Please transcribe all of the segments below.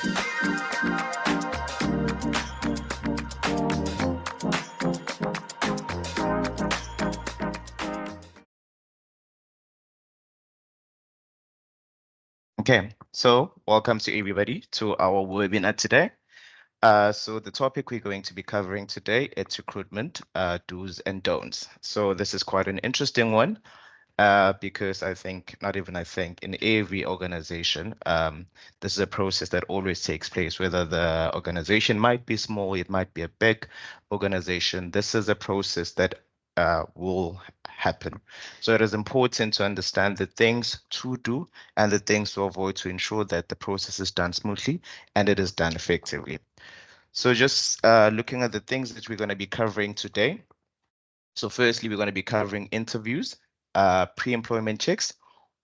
Okay, so welcome to everybody to our webinar today. So the topic we're going to be covering today is recruitment, do's and don'ts. So this is quite an interesting one because in every organization, this is a process that always takes place, whether the organization might be small, it might be a big organization. This is a process that will happen. So it is important to understand the things to do and the things to avoid to ensure that the process is done smoothly and it is done effectively. So just looking at the things that we're going to be covering today. So firstly, we're going to be covering interviews, pre-employment checks,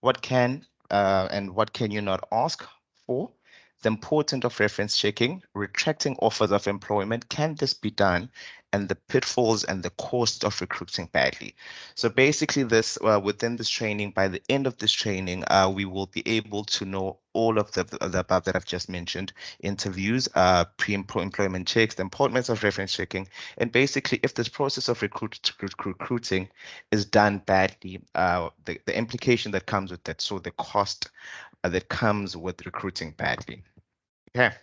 what can and what can you not ask for, the importance of reference checking, retracting offers of employment, can this be done, and the pitfalls and the cost of recruiting badly. So basically within this training, by the end of this training, we will be able to know all of the above that I've just mentioned: interviews, pre-employment checks, the importance of reference checking, and basically if this process of recruiting is done badly, the implication that comes with that, so the cost that comes with recruiting badly. Okay.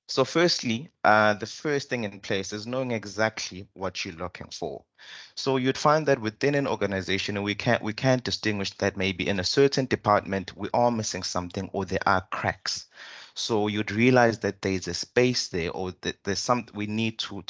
So firstly, the first thing in place is knowing exactly what you're looking for. So you'd find that within an organization, and we can't distinguish that maybe in a certain department we are missing something or there are cracks. So you'd realize that there's a space there, or that there's some we need to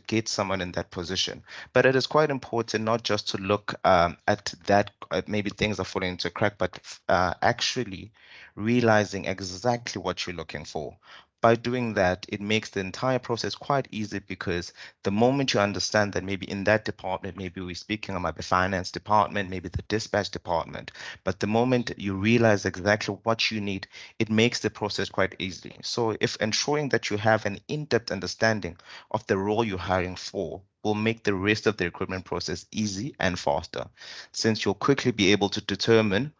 get someone in that position. But it is quite important not just to look at that, maybe things are falling into a crack, but actually realizing exactly what you're looking for. By doing that, it makes the entire process quite easy, because the moment you understand that maybe in that department, maybe we're speaking about the finance department, maybe the dispatch department, but the moment you realize exactly what you need, it makes the process quite easy. So if ensuring that you have an in-depth understanding of the role you're hiring for will make the rest of the recruitment process easy and faster, since you'll quickly be able to determine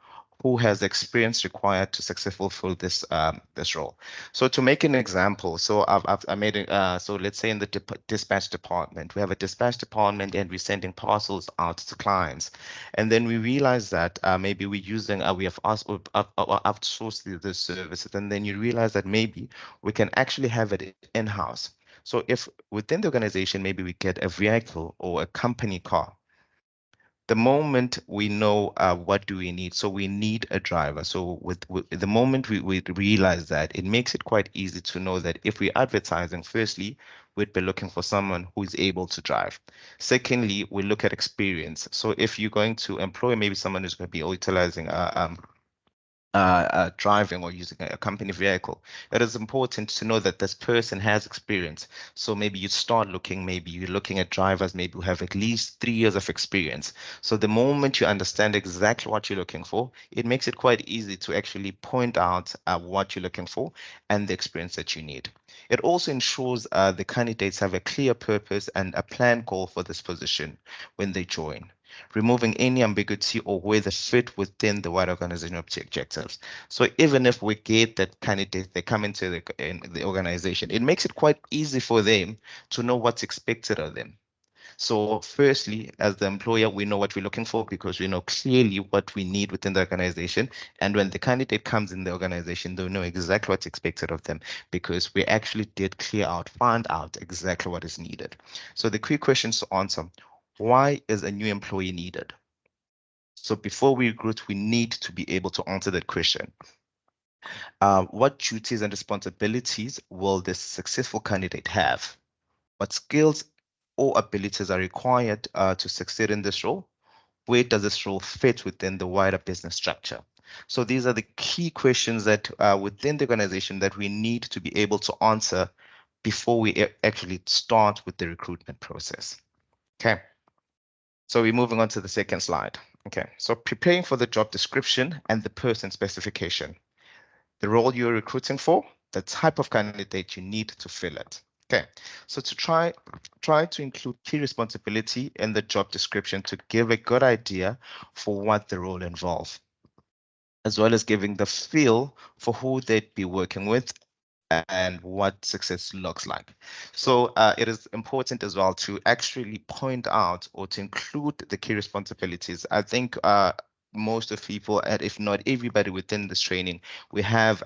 who has experience required to successfully fill this role. So to make an example, so I made it. So let's say in the dispatch department, we have a dispatch department and we're sending parcels out to clients, and then we realize that maybe we're using we have outsourced this services, and then you realize that maybe we can actually have it in-house. So if within the organization, maybe we get a vehicle or a company car, the moment we know what do we need, so we need a driver. So with the moment we realize that, it makes it quite easy to know that if we're advertising, firstly, we'd be looking for someone who is able to drive. Secondly, we look at experience. So if you're going to employ maybe someone who's going to be utilizing driving or using a company vehicle, it is important to know that this person has experience. So maybe you start looking, maybe you're looking at drivers, maybe who have at least 3 years of experience. So the moment you understand exactly what you're looking for, it makes it quite easy to actually point out what you're looking for and the experience that you need. It also ensures the candidates have a clear purpose and a planned goal for this position when they join, removing any ambiguity or where they fit within the wider organizational objectives. So even if we get that candidate, they come into the organization, it makes it quite easy for them to know what's expected of them. So firstly, as the employer, we know what we're looking for because we know clearly what we need within the organization. And when the candidate comes in the organization, they'll know exactly what's expected of them because we actually did find out exactly what is needed. So the key questions to answer: why is a new employee needed? So before we recruit, we need to be able to answer that question. What duties and responsibilities will this successful candidate have? What skills or abilities are required to succeed in this role? Where does this role fit within the wider business structure? So these are the key questions that within the organization that we need to be able to answer before we actually start with the recruitment process. Okay. So we're moving on to the second slide. Okay, so preparing for the job description and the person specification, the role you're recruiting for, the type of candidate you need to fill it. Okay, so to try to include key responsibility in the job description to give a good idea for what the role involves, as well as giving the feel for who they'd be working with and what success looks like. So it is important as well to actually point out or to include the key responsibilities. I think most of people, and if not everybody within this training, we have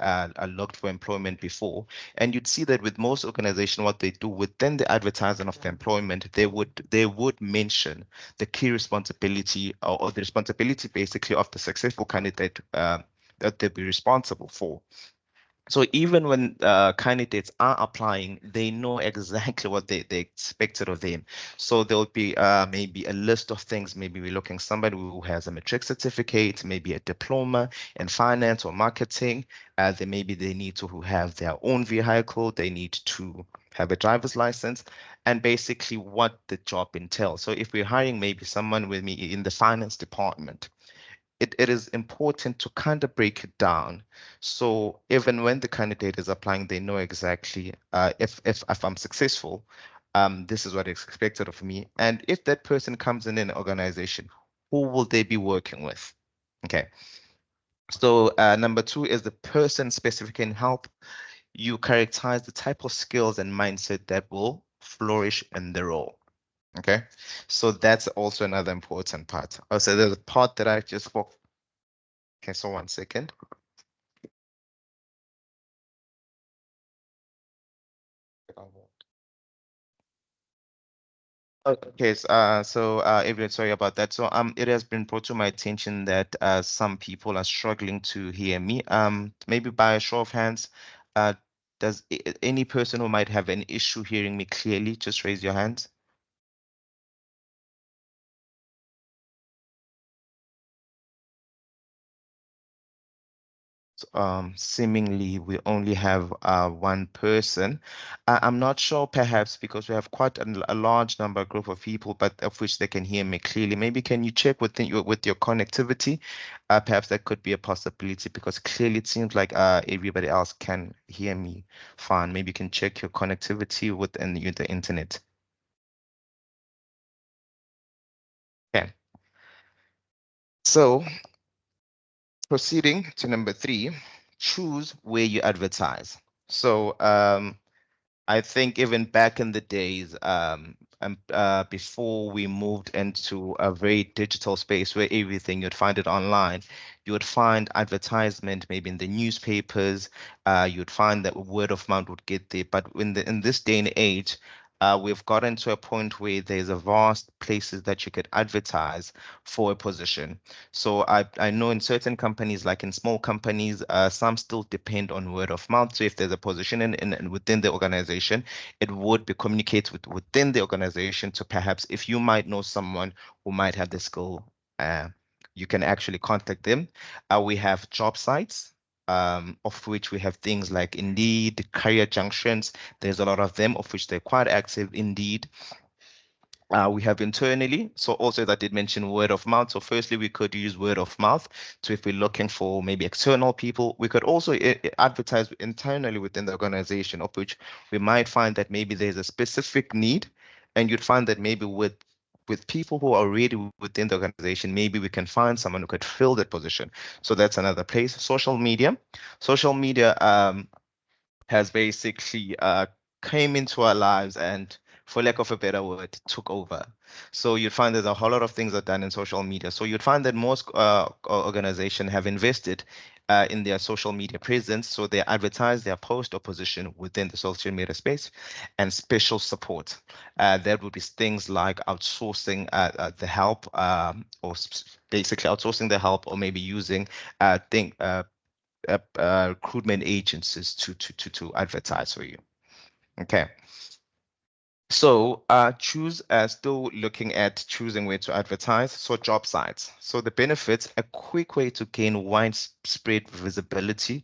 looked for employment before. And you'd see that with most organizations, what they do within the advertising of the employment, they would mention the key responsibility or the responsibility basically of the successful candidate that they'll be responsible for. So even when candidates are applying, they know exactly what they expected of them. So there'll be maybe a list of things. Maybe we're looking somebody who has a matric certificate, maybe a diploma in finance or marketing. Then maybe they need to have their own vehicle. They need to have a driver's license, and basically what the job entails. So if we're hiring maybe someone with me in the finance department, it is important to kind of break it down. So even when the candidate is applying, they know exactly if I'm successful, this is what is expected of me. And if that person comes in an organization, who will they be working with? Okay. So number two is the person specific in help. You characterize the type of skills and mindset that will flourish in the role. Okay. So that's also another important part. Also, there's a part that I just spoke. Okay, so one second. Okay, everyone, sorry about that. So it has been brought to my attention that some people are struggling to hear me. Maybe by a show of hands, uh, does any person who might have an issue hearing me clearly just raise your hands? Seemingly we only have one person. I'm not sure, perhaps because we have quite a large number group of people, but of which they can hear me clearly. Maybe can you check with your connectivity? Perhaps that could be a possibility because clearly it seems like everybody else can hear me fine. Maybe you can check your connectivity within the internet. Okay. So proceeding to number three, choose where you advertise. So I think even back in the days, before we moved into a very digital space where everything you'd find it online, you would find advertisement maybe in the newspapers. You'd find that word of mouth would get there. But in this day and age, we've gotten to a point where there's a vast places that you could advertise for a position. So I know in certain companies, like in small companies, some still depend on word of mouth. So if there's a position in within the organization, it would be communicated within the organization to perhaps if you might know someone who might have the skill, you can actually contact them. We have job sites. Of which we have things like Indeed, Career Junctions. There's a lot of them, of which they're quite active. Indeed, we have internally. So also, as I did mention, word of mouth. So firstly, we could use word of mouth. So if we're looking for maybe external people, we could also advertise internally within the organization, of which we might find that maybe there's a specific need, and you'd find that maybe with people who are already within the organization, maybe we can find someone who could fill that position. So that's another place. Social media. Social media. Has basically came into our lives and, for lack of a better word, took over. So you'd find that a whole lot of things are done in social media. So you'd find that most organizations have invested in their social media presence. So they advertise their post or position within the social media space, and special support. That would be things like outsourcing the help, basically outsourcing the help, or maybe using thing recruitment agencies to advertise for you. Okay. So choose still looking at choosing where to advertise. So job sites. So the benefits, a quick way to gain widespread visibility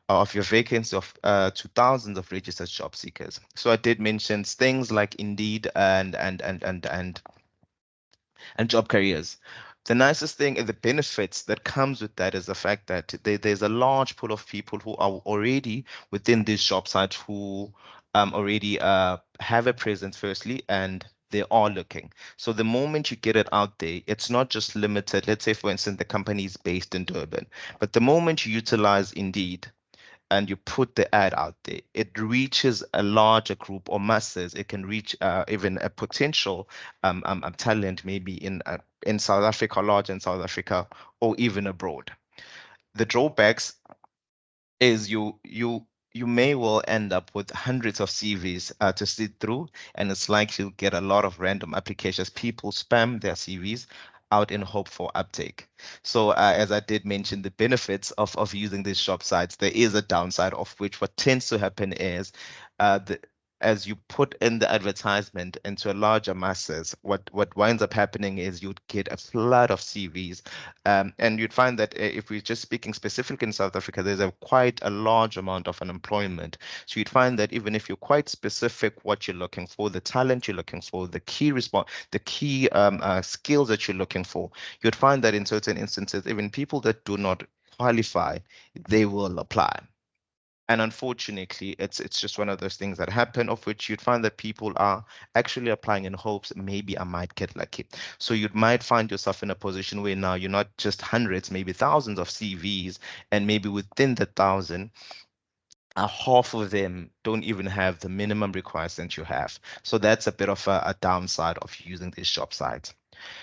of your vacancy to thousands of registered job seekers. So I did mention things like Indeed and job careers. The nicest thing and the benefits that comes with that is the fact that there's a large pool of people who are already within this job site who already have a presence firstly, and they are looking. So the moment you get it out there, it's not just limited. Let's say, for instance, the company is based in Durban, but the moment you utilize Indeed, and you put the ad out there, it reaches a larger group or masses. It can reach even a potential talent, maybe in South Africa, large in South Africa, or even abroad. The drawbacks is you may well end up with hundreds of CVs to sit through, and it's likely to get a lot of random applications. People spam their CVs out in hope for uptake. So as I did mention, the benefits of using these shop sites, there is a downside of which what tends to happen is the as you put in the advertisement into a larger masses, what winds up happening is you'd get a flood of CVs, and you'd find that if we're just speaking specifically in South Africa, there's quite a large amount of unemployment. So you'd find that even if you're quite specific what you're looking for, the talent you're looking for, the key skills that you're looking for, you'd find that in certain instances, even people that do not qualify, they will apply. And unfortunately, it's just one of those things that happen, of which you'd find that people are actually applying in hopes maybe I might get lucky. So you might find yourself in a position where now you're not just hundreds, maybe thousands of CVs, and maybe within the thousand, half of them don't even have the minimum requirements you have. So that's a bit of a downside of using these job sites.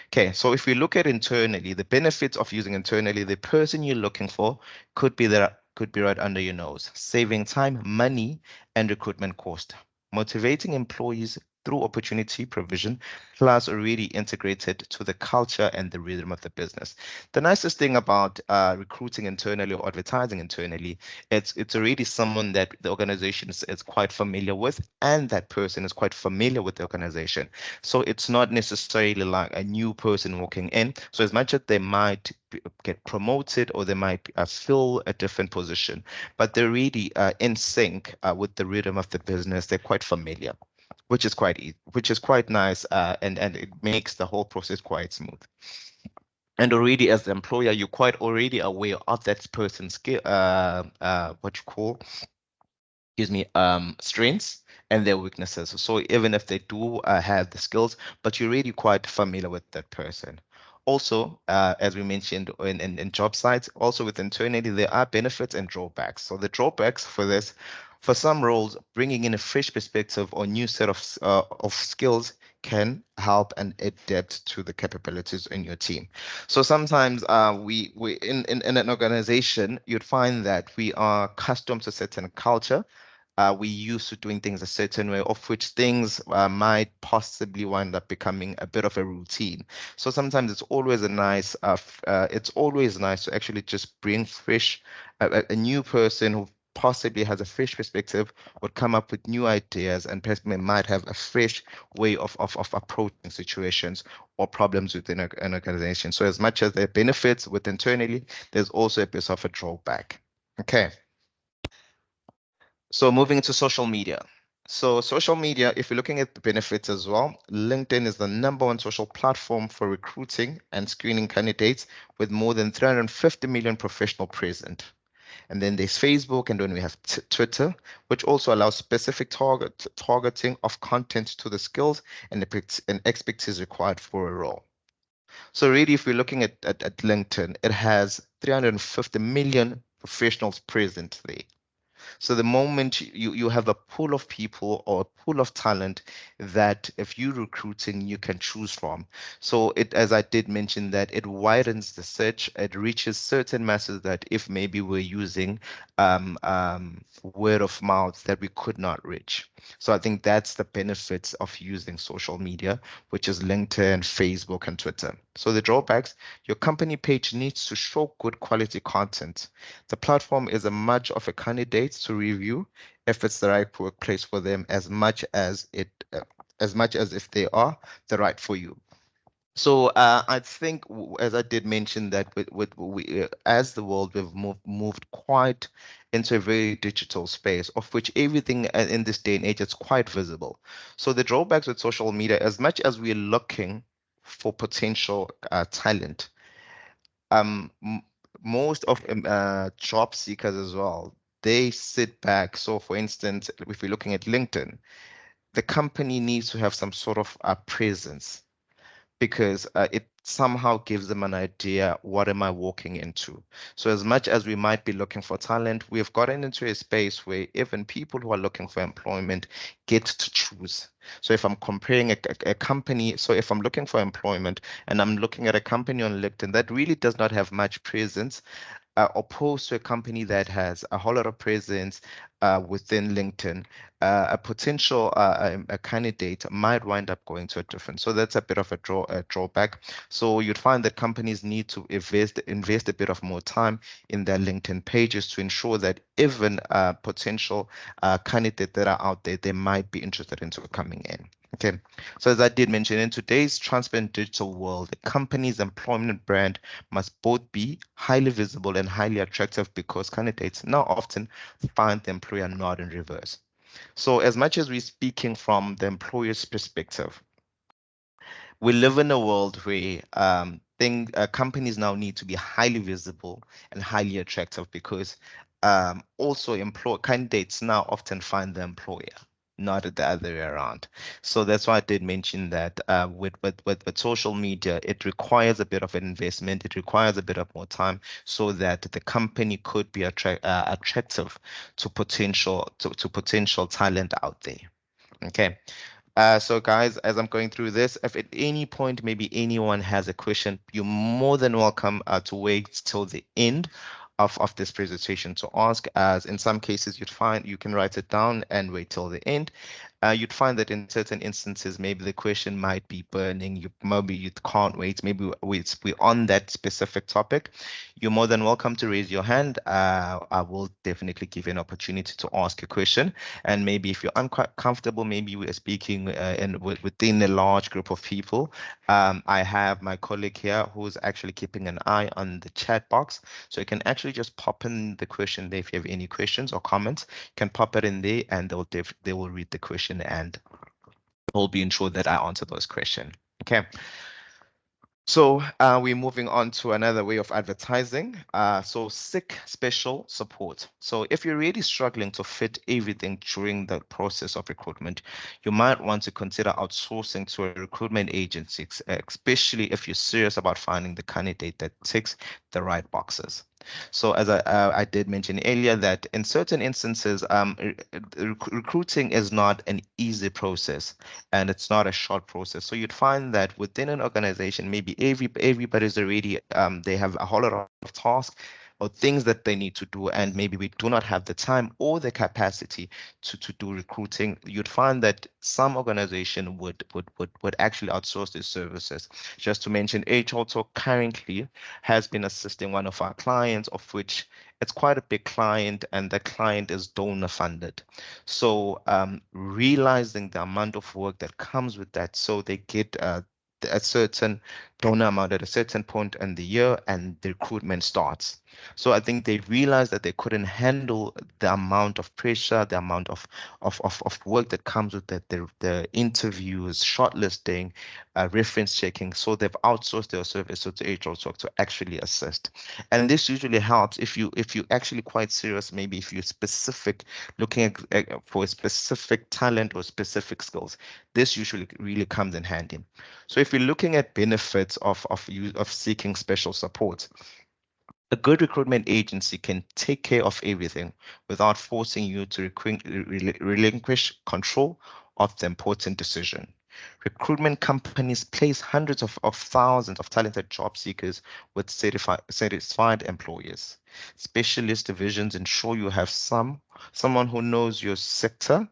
Okay, so if we look at internally, the benefits of using internally, the person you're looking for could be there, could be right under your nose, saving time, money, and recruitment cost, motivating employees through opportunity provision, plus already integrated to the culture and the rhythm of the business. The nicest thing about recruiting internally or advertising internally, it's already someone that the organization is quite familiar with, and that person is quite familiar with the organization. So it's not necessarily like a new person walking in. So as much as they might get promoted or they might fill a different position, but they're really in sync with the rhythm of the business. They're quite familiar, which is quite easy, which is quite nice, and it makes the whole process quite smooth. And already as the employer, you're quite already aware of that person's skill, what you call, excuse me, strengths and their weaknesses. So even if they do have the skills, but you're really quite familiar with that person. Also, as we mentioned in job sites, also with internally, there are benefits and drawbacks. So the drawbacks for this, for some roles, bringing in a fresh perspective or new set of skills can help and add depth to the capabilities in your team. So sometimes we in an organization, you'd find that we are accustomed to certain culture. We used to doing things a certain way, of which things might possibly wind up becoming a bit of a routine. So sometimes it's always nice to actually just bring fresh, a new person who possibly has a fresh perspective, would come up with new ideas, and possibly might have a fresh way of approaching situations or problems within an organization. So as much as there are benefits with internally, there's also a bit of a drawback. Okay. So moving into social media. So social media, if you're looking at the benefits as well, LinkedIn is the #1 social platform for recruiting and screening candidates with more than 350 million professional present. And then there's Facebook, and then we have Twitter, which also allows specific targeting of content to the skills and expertise required for a role. So really, if we're looking at LinkedIn, it has 350 million professionals present there. So the moment you have a pool of people or a pool of talent that if you're recruiting, you can choose from. So it, as I did mention, that it widens the search, it reaches certain masses that if maybe we're using word of mouth that we could not reach. So I think that's the benefits of using social media, which is LinkedIn, Facebook, and Twitter. So the drawbacks, your company page needs to show good quality content. The platform is a much of a candidate to review if it's the right workplace for them, as much as if they are the right for you. So I think, as I did mention, that as the world, we've moved quite into a very digital space, of which everything in this day and age is quite visible. So the drawbacks with social media, as much as we're looking for potential talent, most of job seekers as well, they sit back. So for instance, if we're looking at LinkedIn, the company needs to have some sort of presence, because somehow gives them an idea, what am I walking into? So as much as we might be looking for talent, we've gotten into a space where even people who are looking for employment get to choose. So if I'm comparing a company, so if I'm looking for employment and I'm looking at a company on LinkedIn that really does not have much presence, opposed to a company that has a whole lot of presence within LinkedIn, a potential a candidate might wind up going to a different. So that's a bit of a drawback. So you'd find that companies need to invest a bit of more time in their LinkedIn pages to ensure that even potential candidates that are out there, they might be interested into coming in. Okay, so as I did mention, in today's transparent digital world, the company's employment brand must both be highly visible and highly attractive because candidates now often find the employer not in reverse. So, as much as we're speaking from the employer's perspective, we live in a world where companies now need to be highly visible and highly attractive because also employ candidates now often find the employer, not the other way around. So that's why I did mention that with social media, it requires a bit of an investment. It requires a bit of more time so that the company could be attractive to potential talent out there. Okay. So guys, as I'm going through this, if at any point maybe anyone has a question, you're more than welcome to wait till the end of this presentation to ask, as in some cases you'd find you can write it down and wait till the end. You'd find that in certain instances, maybe the question might be burning. Maybe you can't wait. Maybe we're on that specific topic. You're more than welcome to raise your hand. I will definitely give you an opportunity to ask a question. And maybe if you're uncomfortable, maybe we are speaking within a large group of people. I have my colleague here who's actually keeping an eye on the chat box. So you can actually just pop in the question there if you have any questions or comments. You can pop it in there and they will read the question and will be ensured that I answer those questions. Okay. So we're moving on to another way of advertising. So seek special support. So if you're really struggling to fit everything during the process of recruitment, you might want to consider outsourcing to a recruitment agency, especially if you're serious about finding the candidate that ticks the right boxes. So as I did mention earlier, that in certain instances, recruiting is not an easy process and it's not a short process. So you'd find that within an organization, maybe everybody's already they have a whole lot of tasks or things that they need to do, and maybe we do not have the time or the capacity to do recruiting. You'd find that some organization would actually outsource these services. Just to mention, HR Talk currently has been assisting one of our clients, of which it's quite a big client, and the client is donor funded. So realizing the amount of work that comes with that, so they get a certain donor amount at a certain point in the year, and the recruitment starts. So I think they realized that they couldn't handle the amount of pressure, the amount of work that comes with the interviews, shortlisting, reference checking. So they've outsourced their service to HR Talk to actually assist. And this usually helps if you actually quite serious, maybe if you're specific, looking for a specific talent or specific skills. This usually really comes in handy. So if you're looking at benefits of seeking special support, a good recruitment agency can take care of everything without forcing you to relinquish control of the important decision. Recruitment companies place hundreds of thousands of talented job seekers with satisfied employers. Specialist divisions ensure you have someone who knows your sector,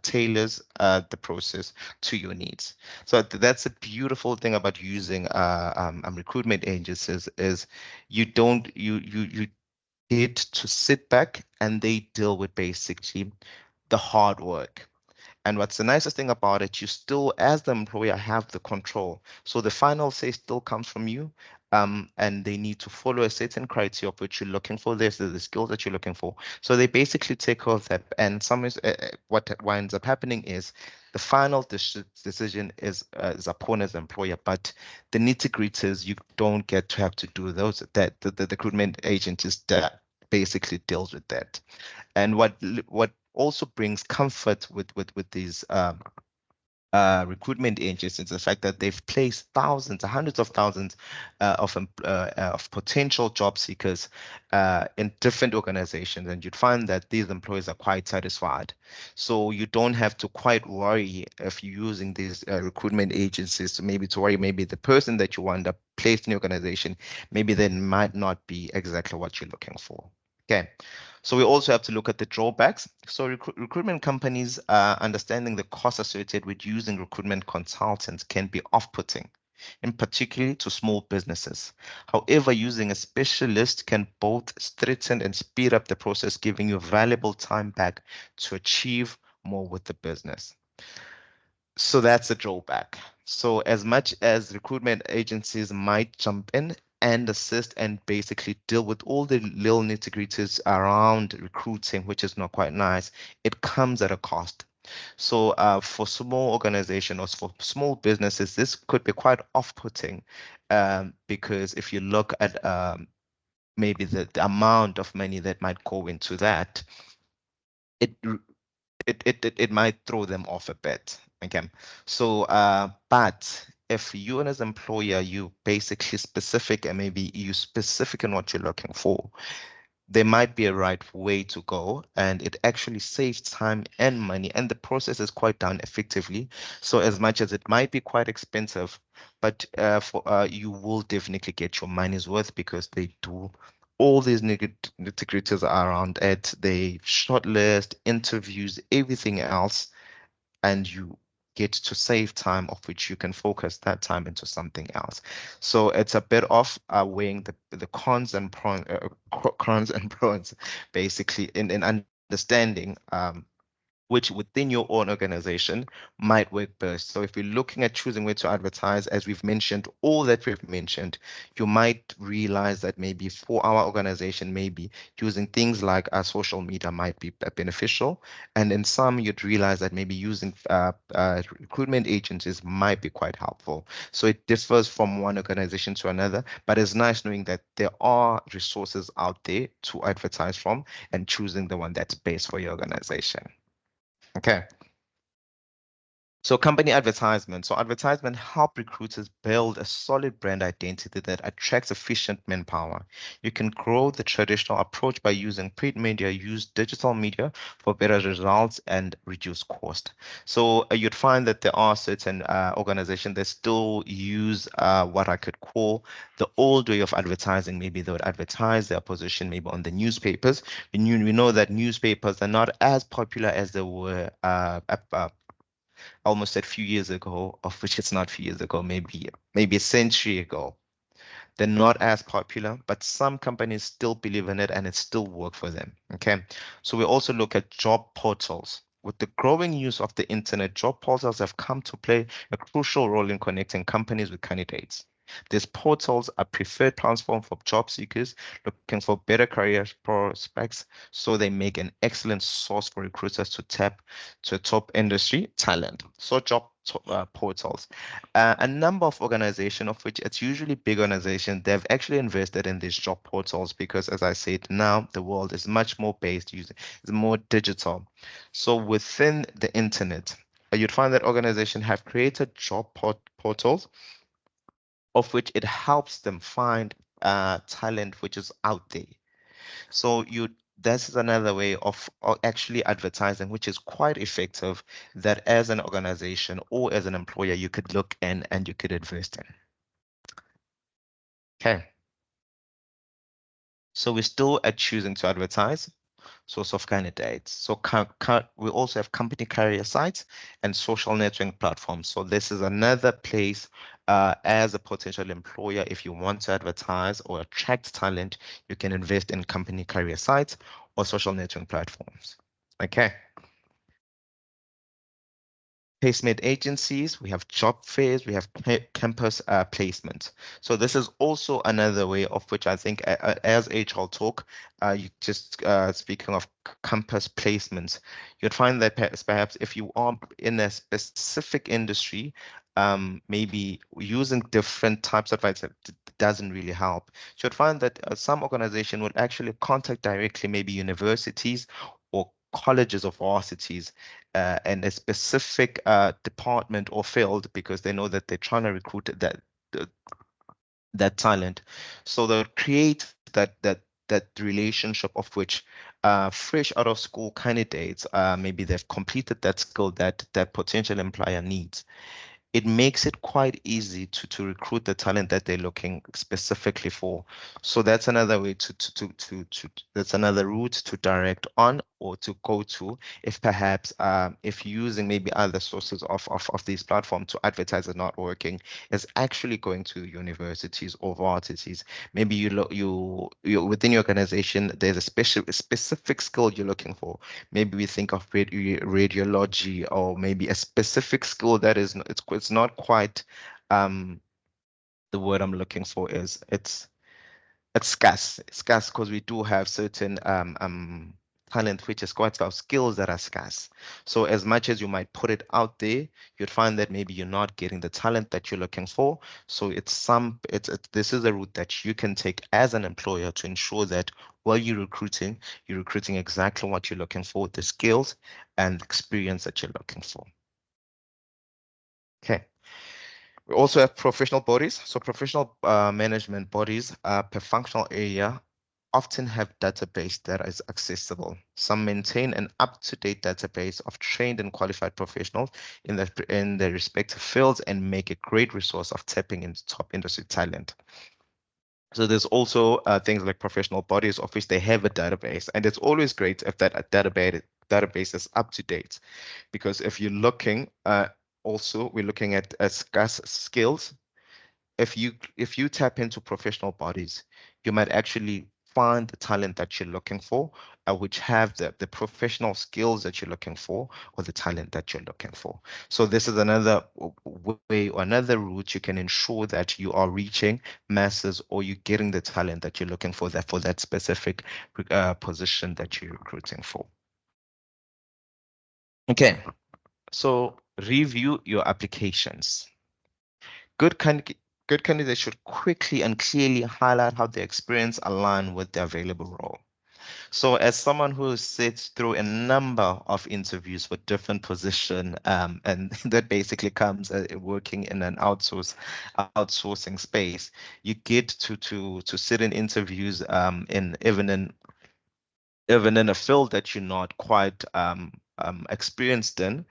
tailors the process to your needs. So that's a beautiful thing about using recruitment agencies is you get to sit back and they deal with basically the hard work. And what's the nicest thing about it, you still, as the employer, have the control. So the final say still comes from you. And they need to follow a certain criteria of what you're looking for. There's the skills that you're looking for. So they basically take care of that. And what winds up happening is the final decision is upon as employer, but the nitty-gritties you don't get to have to do those. That the recruitment agent is that basically deals with that. And what also brings comfort with these recruitment agents is the fact that they've placed thousands, hundreds of thousands of potential job seekers in different organizations, and you'd find that these employees are quite satisfied. So you don't have to quite worry if you're using these recruitment agencies to worry maybe the person that you wind up placed in the organization, maybe they might not be exactly what you're looking for. Okay. So we also have to look at the drawbacks. So recruitment companies understanding the costs associated with using recruitment consultants can be off-putting, in particular to small businesses. However, using a specialist can both strengthen and speed up the process, giving you valuable time back to achieve more with the business. So that's a drawback. So as much as recruitment agencies might jump in and assist and basically deal with all the little nitty-gritties around recruiting, which is not quite nice, it comes at a cost. So for small organizations or for small businesses, this could be quite off-putting because if you look at maybe the amount of money that might go into that, it it might throw them off a bit. Okay. So but if you as an employer, you basically specific and maybe you specific in what you're looking for, there might be a right way to go, and it actually saves time and money, and the process is quite done effectively. So as much as it might be quite expensive, but for you will definitely get your money's worth because they do all these nitty-gritties around it. They shortlist, interviews, everything else, and you get to save time of which you can focus that time into something else. So it's a bit of weighing the cons and pros, basically in understanding which within your own organization might work best. So if you're looking at choosing where to advertise, as we've mentioned, all that we've mentioned, you might realize that maybe for our organization, maybe using things like social media might be beneficial. And in some, you'd realize that maybe using recruitment agencies might be quite helpful. So it differs from one organization to another, but it's nice knowing that there are resources out there to advertise from and choosing the one that's best for your organization. Okay. So company advertisement. So advertisement help recruiters build a solid brand identity that attracts efficient manpower. You can grow the traditional approach by using print media, use digital media for better results and reduce cost. So you'd find that there are certain organizations that still use what I could call the old way of advertising. Maybe they would advertise their position maybe on the newspapers. We know that newspapers are not as popular as they were almost a few years ago, of which it's not a few years ago, maybe a century ago. They're not as popular, but some companies still believe in it and it still works for them. Okay. So we also look at job portals. With the growing use of the internet, job portals have come to play a crucial role in connecting companies with candidates. These portals are preferred platform for job seekers looking for better career prospects, so they make an excellent source for recruiters to tap to top industry talent. So portals. A number of organizations, of which it's usually big organizations, they've actually invested in these job portals because, as I said, now the world is much more based using, it's more digital. So within the internet, you'd find that organizations have created job portals of which it helps them find talent which is out there. So this is another way of actually advertising, which is quite effective that as an organization or as an employer, you could look in and you could invest in. Okay. So we're still at choosing to advertise, source of candidates. So we also have company career sites and social networking platforms. So this is another place as a potential employer, if you want to advertise or attract talent, you can invest in company career sites or social networking platforms. Okay. Placement agencies, we have job fairs, we have campus placement. So this is also another way of which I think as HR talk, you just speaking of campus placements, you'd find that perhaps if you are in a specific industry, maybe using different types of advice doesn't really help. So you'd find that some organization would actually contact directly maybe universities or colleges or varsities and a specific department or field because they know that they're trying to recruit that talent. So they'll create that relationship of which fresh out of school candidates, maybe they've completed that skill that potential employer needs. It makes it quite easy to recruit the talent that they're looking specifically for. So that's another way that's another route to direct on or to go to if perhaps if using maybe other sources of these platforms to advertise is not working, is actually going to universities or varsities. Maybe you within your organization there's a specific skill you're looking for. Maybe we think of radiology, or maybe a specific skill that is it's not quite the word I'm looking for is it's scarce. It's scarce because we do have certain talent which is quite scarce, skills that are scarce. So as much as you might put it out there, you'd find that maybe you're not getting the talent that you're looking for. So this is a route that you can take as an employer to ensure that while you're recruiting exactly what you're looking for, the skills and experience that you're looking for. Okay. We also have professional bodies. So professional management bodies per functional area often have database that is accessible. Some maintain an up-to-date database of trained and qualified professionals in their respective fields and make a great resource of tapping into top industry talent. So there's also things like professional bodies of which they have a database, and it's always great if that database is up to date, because if you're looking also we're looking at scarce skills. If you tap into professional bodies, you might actually find the talent that you're looking for, which have the professional skills that you're looking for, or the talent that you're looking for. So this is another way or another route you can ensure that you are reaching masses, or you're getting the talent that you're looking for that specific position that you're recruiting for. Okay, so review your applications. Good candidates should quickly and clearly highlight how their experience align with the available role. So as someone who sits through a number of interviews for different position, and that basically comes working in an outsourcing space, you get to sit in interviews in even in a field that you're not quite experienced in.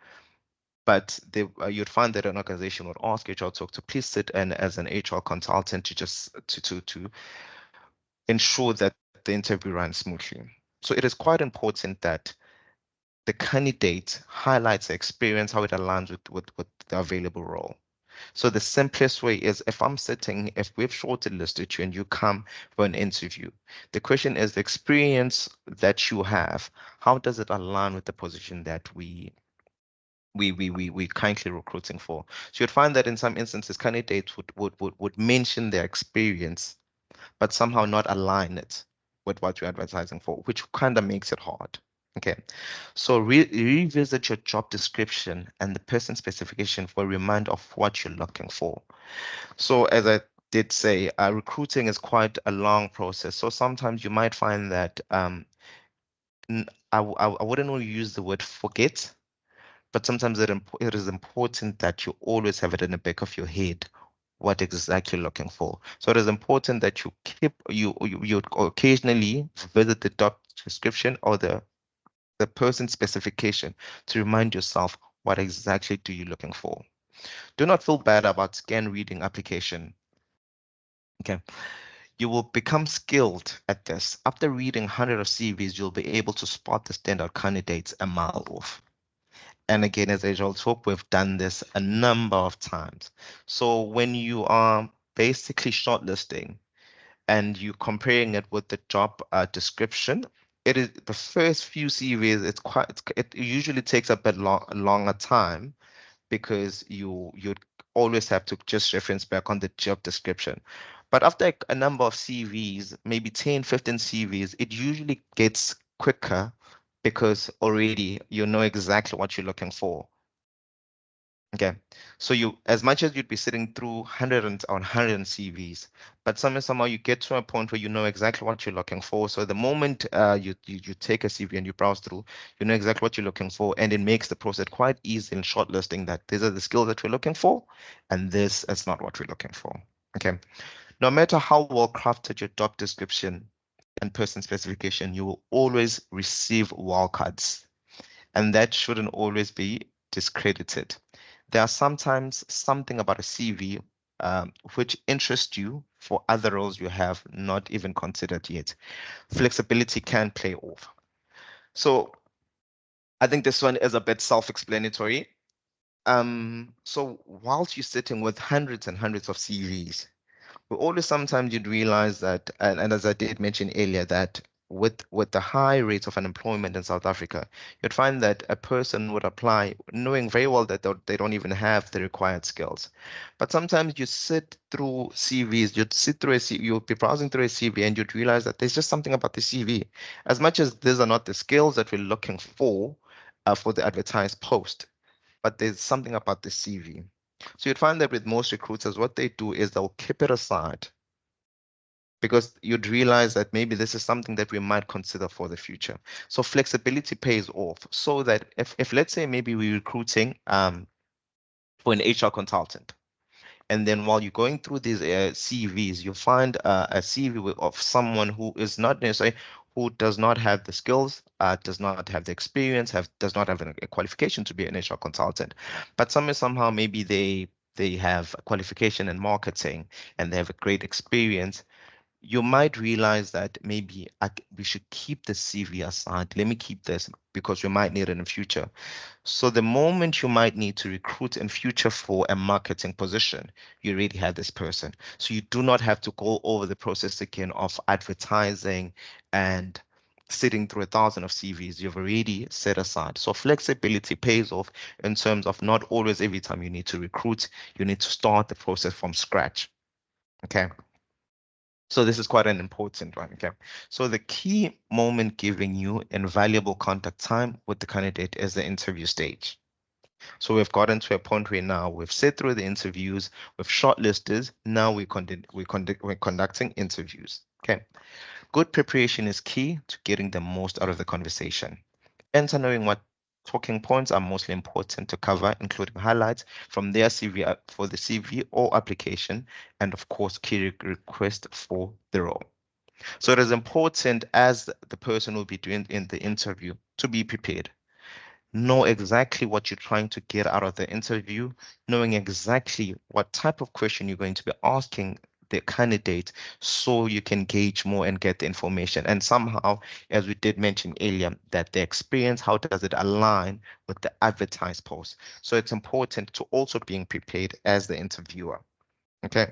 But you'd find that an organization would ask HR to please sit in as an HR consultant to just to ensure that the interview runs smoothly. So it is quite important that the candidate highlights the experience, how it aligns with the available role. So the simplest way is if we've shortlisted you and you come for an interview, the question is the experience that you have, how does it align with the position that we currently recruiting for? So you'd find that in some instances, candidates would mention their experience, but somehow not align it with what you're advertising for, which kind of makes it hard. Okay, so revisit your job description and the person specification for a reminder of what you're looking for. So as I did say, recruiting is quite a long process. So sometimes you might find that I wouldn't want to use the word forget, but sometimes it is important that you always have it in the back of your head what exactly you're looking for. So it is important that you occasionally visit the job description or the person specification to remind yourself what exactly do you looking for. Do not feel bad about scan reading application. Okay. You will become skilled at this. After reading hundreds of CVs, you'll be able to spot the standout candidates a mile off. And again, as Agile Talk, we've done this a number of times. So when you are basically shortlisting and you comparing it with the job description, it is the first few CVs. It usually takes a bit longer time because you'd always have to just reference back on the job description. But after a number of CVs, maybe 10, 15 CVs, it usually gets quicker because already you know exactly what you're looking for. Okay, so you, as much as you'd be sitting through 100 CVs, but somehow you get to a point where you know exactly what you're looking for. So the moment you take a CV and you browse through, you know exactly what you're looking for, and it makes the process quite easy in shortlisting that these are the skills that we're looking for, and this is not what we're looking for. Okay, no matter how well crafted your job description and person specification, you will always receive wildcards, and that shouldn't always be discredited. There are sometimes something about a CV which interests you for other roles you have not even considered yet. Flexibility can play off. So I think this one is a bit self-explanatory. So whilst you're sitting with hundreds and hundreds of CVs, but always sometimes you'd realize that, and as I did mention earlier, that with the high rates of unemployment in South Africa, you'd find that a person would apply knowing very well that they don't even have the required skills. But sometimes you sit through CVs, you'd sit through a CV, you'll be browsing through a CV and you'd realize that there's just something about the CV. As much as these are not the skills that we're looking for the advertised post, but there's something about the CV. So you'd find that with most recruiters, what they do is they'll keep it aside because you'd realize that maybe this is something that we might consider for the future. So flexibility pays off so that if let's say maybe we're recruiting for an HR consultant, and then while you're going through these CVs, you find a CV of someone who is not necessarily, who does not have the skills, does not have the experience, does not have a qualification to be an HR consultant, but somehow maybe they have a qualification in marketing and they have a great experience. You might realize that maybe we should keep the CV aside. Let me keep this because we might need it in the future. So the moment you might need to recruit in future for a marketing position, you already have this person. So you do not have to go over the process again of advertising and sitting through 1,000 of CVs. You've already set aside. So flexibility pays off in terms of not always every time you need to recruit, you need to start the process from scratch. Okay. So this is quite an important one, okay? So the key moment giving you invaluable contact time with the candidate is the interview stage. So we've gotten to a point where now we've sat through the interviews, we've shortlisted, now we're conducting interviews, okay? Good preparation is key to getting the most out of the conversation. Enter knowing what talking points are mostly important to cover, including highlights from their CV for the CV or application, and of course, key request for the role. So it is important as the person will be doing in the interview to be prepared. Know exactly what you're trying to get out of the interview, knowing exactly what type of question you're going to be asking the candidate so you can gauge more and get the information. And somehow, as we did mention earlier, that the experience, how does it align with the advertised post? So it's important to also being prepared as the interviewer. Okay.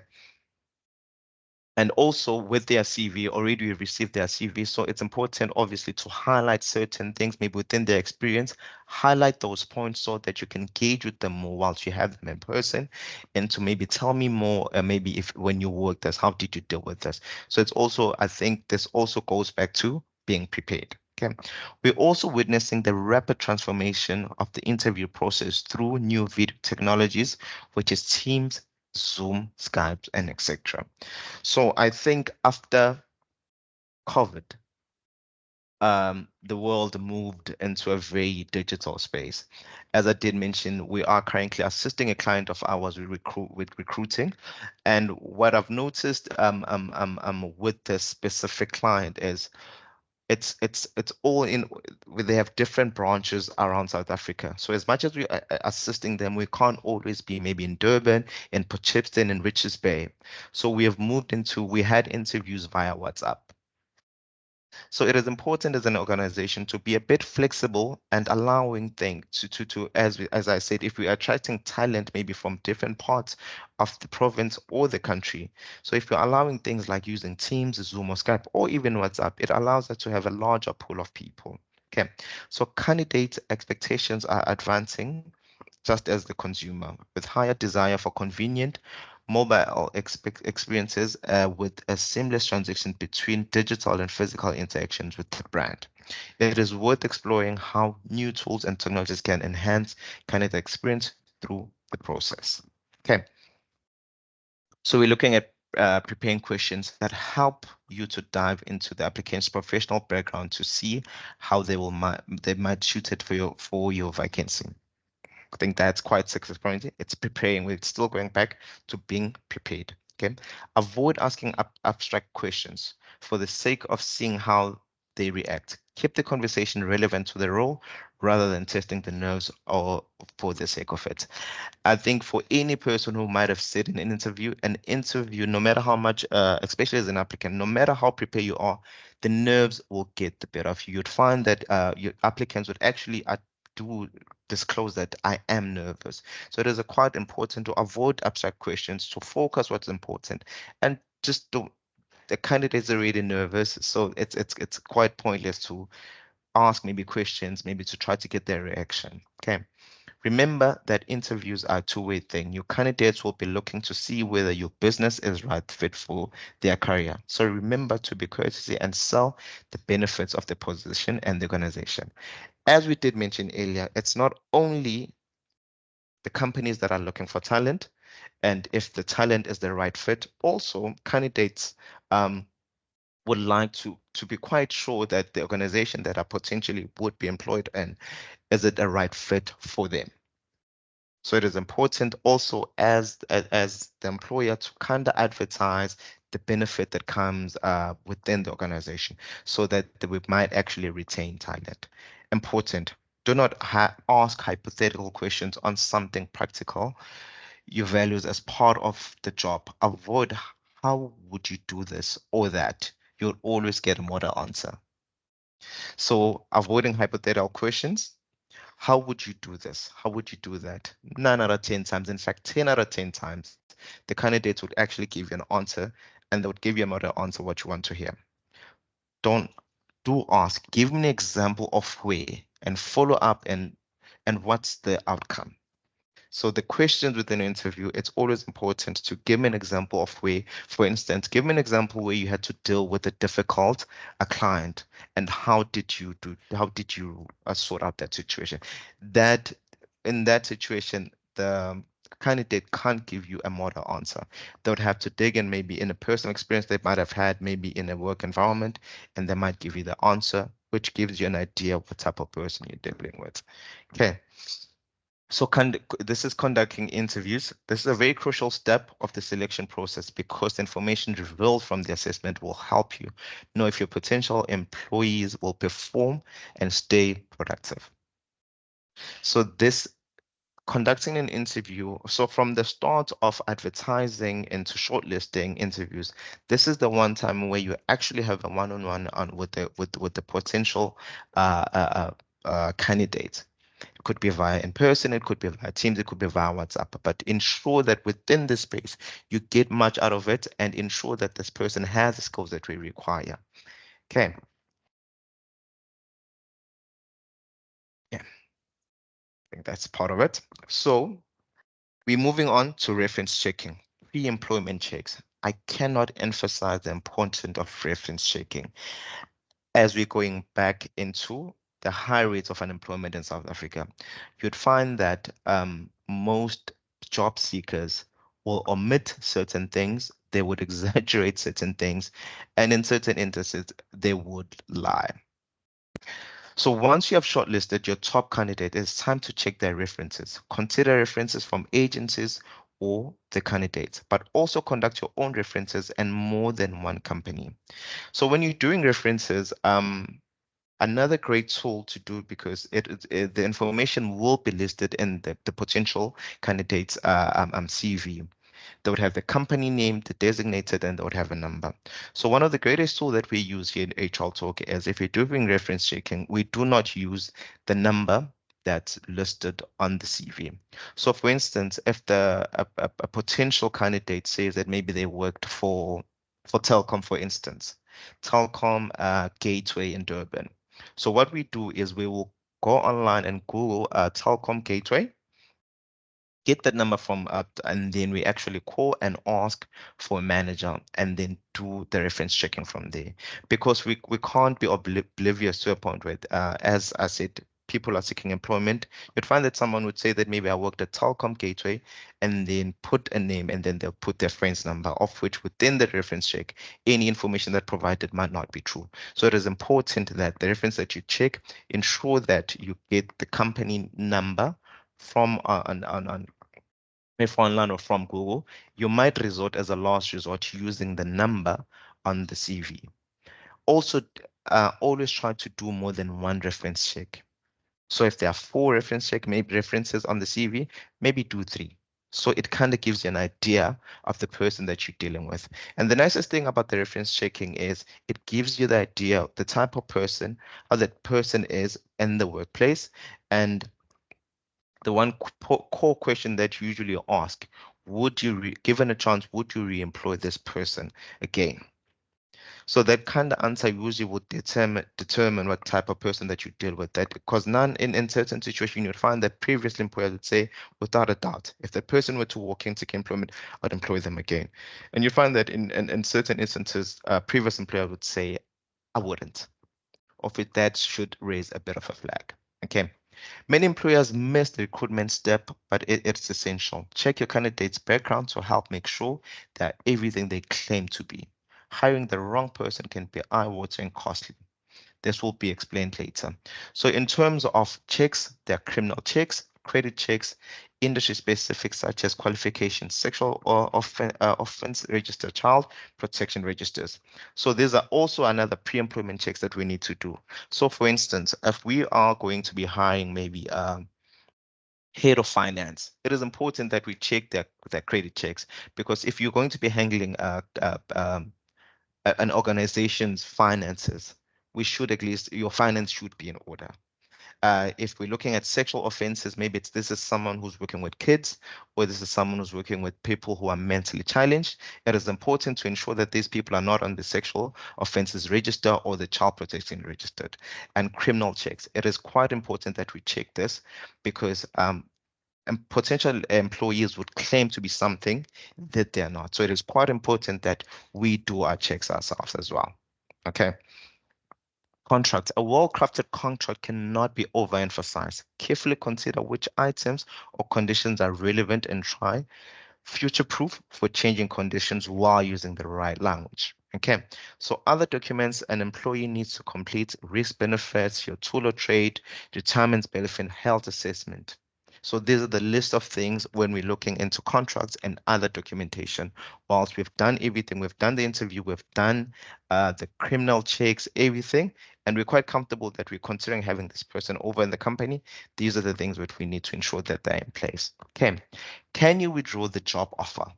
And also with their CV, already we've received their CV. So it's important, obviously, to highlight certain things, maybe within their experience, highlight those points so that you can engage with them more whilst you have them in person, and to maybe tell me more, maybe if when you worked this, how did you deal with this? So it's also, I think this also goes back to being prepared. Okay. We're also witnessing the rapid transformation of the interview process through new video technologies, which is Teams, Zoom, Skype, and etc. So I think after COVID, the world moved into a very digital space. As I did mention, we are currently assisting a client of ours with recruiting, and what I've noticed with this specific client is it's all in. They have different branches around South Africa. So as much as we are assisting them, we can't always be maybe in Durban, in Potchefstroom, in Richards Bay. So we had interviews via WhatsApp. So it is important as an organization to be a bit flexible and allowing things as I said, if we are attracting talent maybe from different parts of the province or the country. So if you're allowing things like using Teams, Zoom, or Skype, or even WhatsApp, it allows us to have a larger pool of people. Okay, so candidate expectations are advancing just as the consumer, with higher desire for convenient mobile experiences with a seamless transition between digital and physical interactions with the brand. It is worth exploring how new tools and technologies can enhance candidate experience through the process. Okay. So we're looking at preparing questions that help you to dive into the applicant's professional background to see how they might suit it for your vacancy. I think that's quite self-explanatory. It's preparing. We're still going back to being prepared. Okay. Avoid asking abstract questions for the sake of seeing how they react. Keep the conversation relevant to the role rather than testing the nerves or for the sake of it. I think for any person who might have said in an interview, no matter how much, especially as an applicant, no matter how prepared you are, the nerves will get the better of you. You'd find that your applicants would actually do disclose that I am nervous. So it is quite important to avoid abstract questions, to focus what's important, and just don't. The candidates are really nervous, so it's quite pointless to ask maybe questions, maybe to try to get their reaction. Okay. Remember that interviews are a two-way thing. Your candidates will be looking to see whether your business is right fit for their career. So remember to be courteous and sell the benefits of the position and the organization. As we did mention earlier, it's not only the companies that are looking for talent, and if the talent is the right fit, also candidates would like to be quite sure that the organization that are potentially would be employed in is it a right fit for them. So it is important also as the employer to kind of advertise the benefit that comes within the organization so that we might actually retain talent. Important. Do not ask hypothetical questions on something practical. Your values as part of the job. Avoid how would you do this or that. You'll always get a model answer. So avoiding hypothetical questions. How would you do this? How would you do that? 9 out of 10 times, in fact, 10 out of 10 times, the candidates would actually give you an answer and they would give you a model answer what you want to hear. Don't do ask, give me an example of where and follow up and what's the outcome. So the questions within an interview, it's always important to give me an example of where, for instance, give me an example where you had to deal with a client, and how did you sort out that situation? That in that situation, the candidate can't give you a model answer. They would have to dig in maybe in a personal experience they might have had, maybe in a work environment, and they might give you the answer, which gives you an idea of what type of person you're dealing with. Okay. So this is conducting interviews. This is a very crucial step of the selection process because the information revealed from the assessment will help you know if your potential employees will perform and stay productive. So this conducting an interview, so from the start of advertising into shortlisting interviews, this is the one time where you actually have a one-on-one with the potential candidate. It could be via in person, it could be via Teams, it could be via WhatsApp. But ensure that within this space, you get much out of it and ensure that this person has the skills that we require. Okay. Yeah, I think that's part of it. So we're moving on to reference checking, pre-employment checks. I cannot emphasize the importance of reference checking as we're going back into the high rates of unemployment in South Africa. You'd find that most job seekers will omit certain things, they would exaggerate certain things, and in certain instances, they would lie. So once you have shortlisted your top candidate, it's time to check their references. Consider references from agencies or the candidates, but also conduct your own references and more than one company. So when you're doing references, another great tool to do because the information will be listed in the potential candidate's CV. They would have the company name, the designated, and they would have a number. So one of the greatest tools that we use here in HR Talk is if we're doing reference checking, we do not use the number that's listed on the CV. So for instance, if a potential candidate says that maybe they worked for Telkom, for instance, Telkom Gateway in Durban. So what we do is we will go online and Google Telkom Gateway, get that number from up, and then we actually call and ask for a manager and then do the reference checking from there. Because we can't be oblivious to a point where, as I said, people are seeking employment, you'd find that someone would say that maybe I worked at Telkom Gateway and then put a name and then they'll put their friend's number, of which within the reference check, any information that provided might not be true. So it is important that the reference that you check, ensure that you get the company number from if online or from Google. You might resort as a last resort using the number on the CV. Also, always try to do more than one reference check. So if there are 4 reference check, maybe references on the CV, maybe do 3. So it kind of gives you an idea of the person that you're dealing with. And the nicest thing about the reference checking is it gives you the idea of the type of person, how that person is in the workplace. And the one core question that you usually ask, would you, given a chance, would you re-employ this person again? So that kind of answer usually would determine what type of person that you deal with. That because in certain situations you'd find that previous employers would say, without a doubt, if the person were to walk into employment, I'd employ them again. And you find that in certain instances, previous employer would say, I wouldn't. Of it, that should raise a bit of a flag. Okay. Many employers miss the recruitment step, but it's essential. Check your candidate's background to help make sure that everything they claim to be. Hiring the wrong person can be eye-watering costly. This will be explained later. So in terms of checks, there are criminal checks, credit checks, industry specific such as qualifications, sexual or offense register, child protection registers. So these are also another pre-employment checks that we need to do. So for instance, if we are going to be hiring maybe head of finance, it is important that we check their credit checks, because if you're going to be handling an organization's finances, we should at least, your finance should be in order. If we're looking at sexual offenses, maybe this is someone who's working with kids, or this is someone who's working with people who are mentally challenged. It is important to ensure that these people are not on the sexual offenses register or the child protection registered. And criminal checks, it is quite important that we check this, because and potential employees would claim to be something that they're not. So it is quite important that we do our checks ourselves as well. Okay. Contract. A well-crafted contract cannot be overemphasized. Carefully consider which items or conditions are relevant and try future-proof for changing conditions while using the right language. Okay, so other documents an employee needs to complete: risk benefits, your tool of trade, retirement benefit, health assessment. So these are the list of things when we're looking into contracts and other documentation. Whilst we've done everything, we've done the interview, we've done the criminal checks, everything, and we're quite comfortable that we're considering having this person over in the company, these are the things that we need to ensure that they're in place. Okay. Can you withdraw the job offer?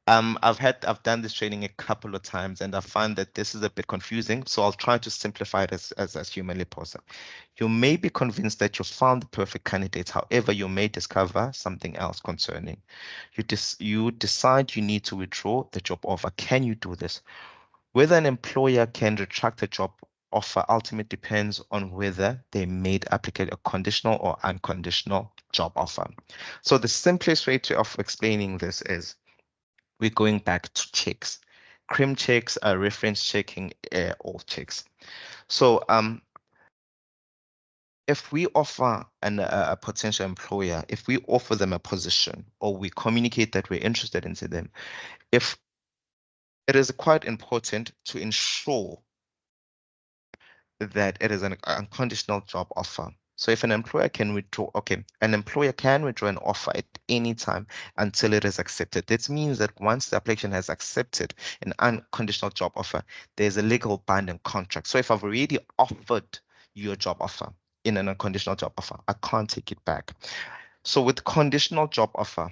I've done this training a couple of times and I find that this is a bit confusing. So I'll try to simplify it as humanly possible. You may be convinced that you found the perfect candidate. However, you may discover something else concerning. You decide you need to withdraw the job offer. Can you do this? Whether an employer can retract a job offer ultimately depends on whether they made applicant a conditional or unconditional job offer. So the simplest way of explaining this is we're going back to checks. Crim checks are reference checking all checks. So if we offer a potential employer, if we offer them a position or we communicate that we're interested into them, if it is quite important to ensure that it is an unconditional job offer. So if an employer can withdraw, okay, an employer can withdraw an offer at any time until it is accepted. This means that once the application has accepted an unconditional job offer, there's a legal binding contract. So if I've already offered you a job offer in an unconditional job offer, I can't take it back. So with conditional job offer,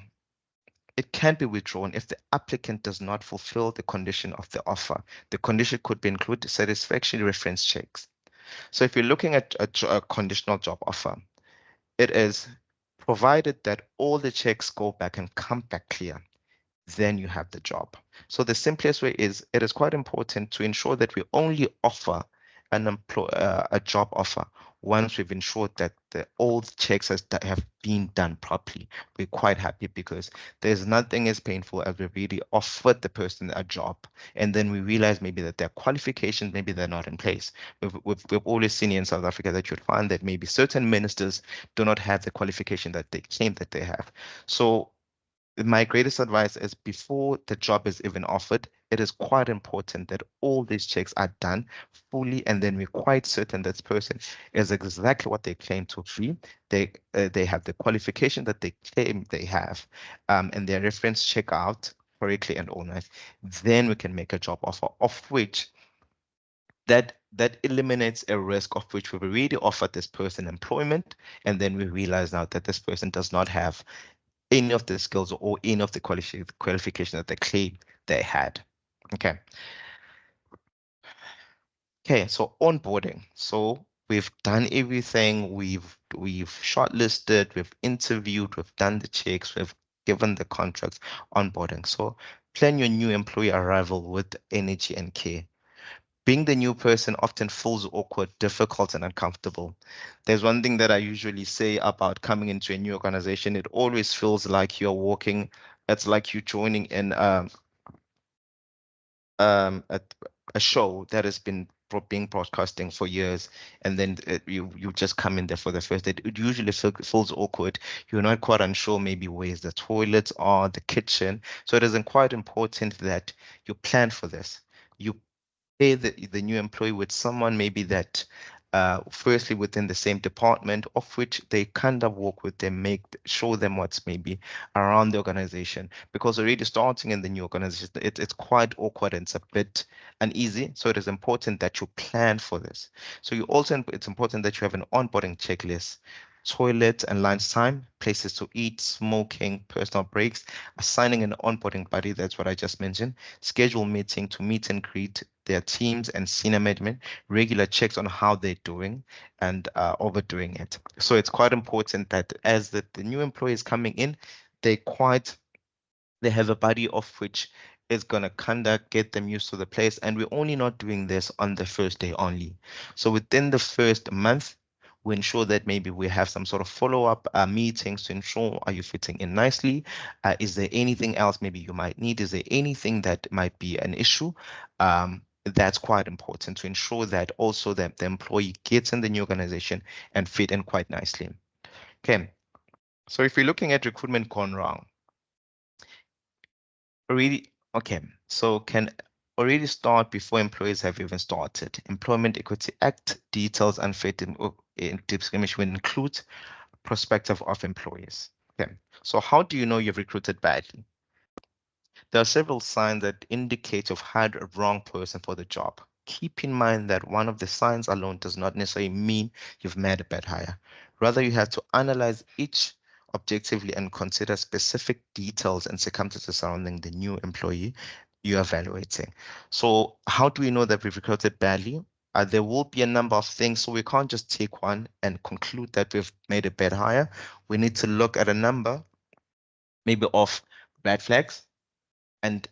it can be withdrawn if the applicant does not fulfill the condition of the offer. The condition could be include satisfactory reference checks. So if you're looking at a conditional job offer, it is provided that all the checks go back and come back clear, then you have the job. So the simplest way is it is quite important to ensure that we only offer a job offer once we've ensured that all the checks have been done properly, we're quite happy, because there's nothing as painful as we really offered the person a job and then we realize maybe that their qualifications, maybe they're not in place. We've always seen in South Africa that you'd find that maybe certain ministers do not have the qualification that they claim that they have. So my greatest advice is, before the job is even offered, it is quite important that all these checks are done fully, and then we're quite certain that this person is exactly what they claim to be. They have the qualification that they claim they have, and their reference check out correctly and all that. Then we can make a job offer, of which that eliminates a risk of which we've already offered this person employment, and then we realize now that this person does not have any of the skills or any of the qualification that they claim they had. Okay. Okay, so onboarding. So we've done everything. We've shortlisted, we've interviewed, we've done the checks, we've given the contracts. Onboarding. So plan your new employee arrival with energy and care. Being the new person often feels awkward, difficult, and uncomfortable. There's one thing that I usually say about coming into a new organization. It always feels like you're walking, it's like you joining in a, a show that has been being broadcasting for years, and then you just come in there for the first day. It usually feels awkward. You're not quite unsure maybe where's the toilets are, the kitchen. So it is quite important that you plan for this. You pair the new employee with someone maybe that firstly within the same department, of which they kind of work with them, show them what's maybe around the organization, because already starting in the new organization, it's quite awkward and it's a bit uneasy. So it is important that you plan for this. So it's important that you have an onboarding checklist: toilet and lunchtime, places to eat, smoking, personal breaks, assigning an onboarding buddy, that's what I just mentioned, schedule meeting to meet and greet their teams and senior management, regular checks on how they're doing, and overdoing it. So it's quite important that as the new employee is coming in, they quite they have a body of which is going to kind of get them used to the place. And we're only not doing this on the first day only. So within the first month, we ensure that maybe we have some sort of follow-up meetings to ensure, are you fitting in nicely? Is there anything else maybe you might need? Is there anything that might be an issue? That's quite important to ensure that also that the employee gets in the new organization and fit in quite nicely. Okay, so if we're looking at recruitment gone wrong, already, okay, so can already start before employees have even started. Employment Equity Act details unfair discrimination will include prospective of employees. Okay, so how do you know you've recruited badly? There are several signs that indicate you've hired a wrong person for the job. Keep in mind that one of the signs alone does not necessarily mean you've made a bad hire. Rather, you have to analyze each objectively and consider specific details and circumstances surrounding the new employee you're evaluating. So, how do we know that we've recruited badly? There will be a number of things, so we can't just take one and conclude that we've made a bad hire. We need to look at a number, maybe of red flags, and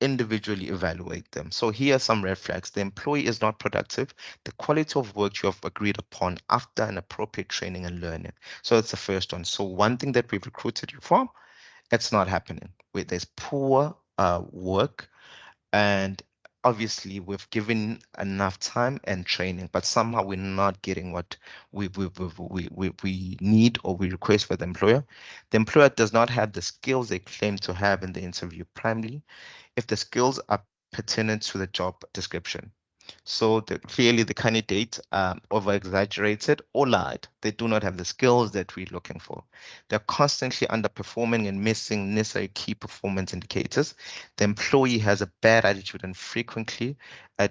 individually evaluate them. So here are some red flags. The employee is not productive. The quality of work you have agreed upon after an appropriate training and learning. So that's the first one. So one thing that we've recruited you for, it's not happening. There's poor work, and obviously we've given enough time and training, but somehow we're not getting what we need or we request for the employer. The employer does not have the skills they claim to have in the interview, primarily if the skills are pertinent to the job description. So clearly the candidate over exaggerated or lied. They do not have the skills that we're looking for. They're constantly underperforming and missing necessary key performance indicators. The employee has a bad attitude and frequently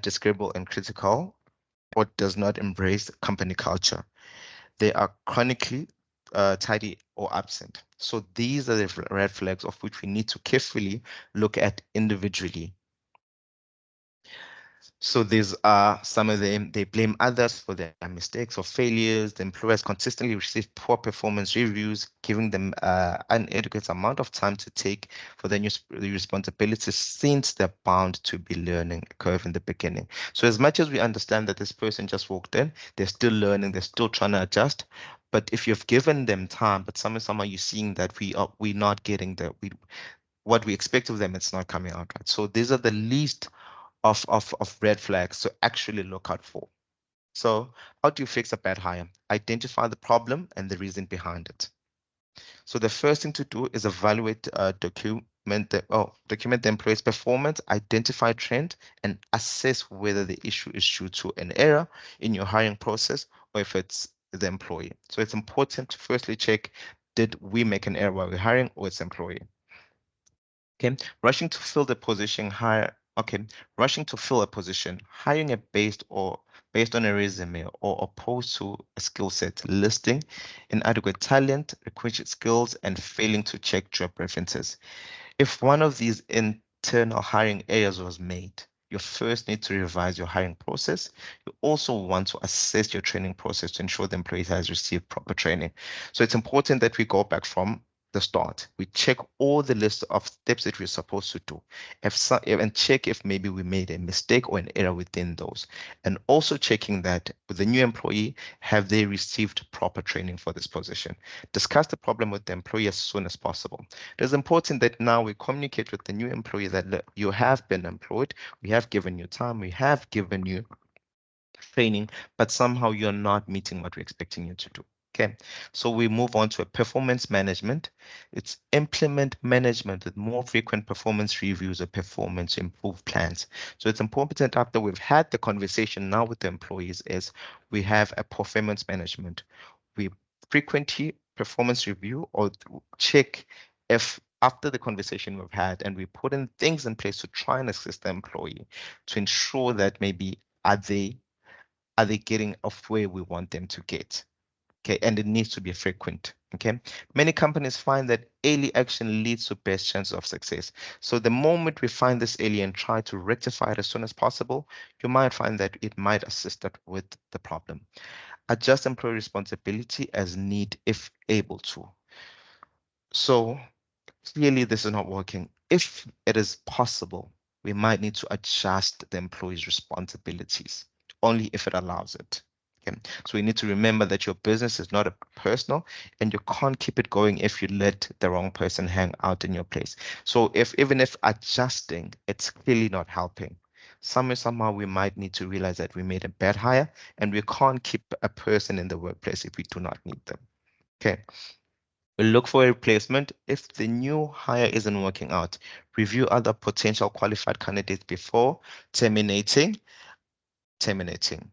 disagreeable and critical, or does not embrace company culture. They are chronically tidy or absent. So these are the red flags of which we need to carefully look at individually. So these are some of them. They blame others for their mistakes or failures. The employers consistently receive poor performance reviews, giving them inadequate amount of time to take for the responsibilities since they're bound to be learning curve in the beginning. So as much as we understand that this person just walked in, they're still learning, they're still trying to adjust. But if you've given them time, but somehow you're seeing that we're not getting what we expect of them, it's not coming out right. So these are the least of red flags to actually look out for. So how do you fix a bad hire? Identify the problem and the reason behind it. So the first thing to do is evaluate, document the employee's performance, identify trend, and assess whether the issue is due to an error in your hiring process or if it's the employee. So it's important to firstly check, did we make an error while we're hiring or it's employee? Okay, rushing to fill the position hire. Okay, rushing to fill a position, hiring a based on a resume or opposed to a skill set, listing inadequate talent, requisite skills, and failing to check job references. If one of these internal hiring errors was made, you first need to revise your hiring process. You also want to assess your training process to ensure the employee has received proper training. So it's important that we go back from the start. We check all the list of steps that we're supposed to do, and check if maybe we made a mistake or an error within those. And also checking that with the new employee, have they received proper training for this position? Discuss the problem with the employee as soon as possible. It is important that now we communicate with the new employee that look, you have been employed, we have given you time, we have given you training, but somehow you're not meeting what we're expecting you to do. Okay, so we move on to a performance management. It's implement management with more frequent performance reviews or performance improve plans. So it's important after we've had the conversation now with the employees is we have a performance management. We frequently performance review or check if after the conversation we've had and we put in things in place to try and assist the employee to ensure that maybe are they getting of where we want them to get? Okay, and it needs to be frequent. Okay, many companies find that early action leads to best chance of success. So the moment we find this early and try to rectify it as soon as possible, you might find that it might assist us with the problem. Adjust employee responsibility as need if able to. So clearly this is not working. If it is possible, we might need to adjust the employee's responsibilities only if it allows it. Okay. So we need to remember that your business is not a personal and you can't keep it going if you let the wrong person hang out in your place. So if even if adjusting, it's clearly not helping. Somehow we might need to realize that we made a bad hire and we can't keep a person in the workplace if we do not need them. Okay. We'll look for a replacement. If the new hire isn't working out, review other potential qualified candidates before terminating. Terminating.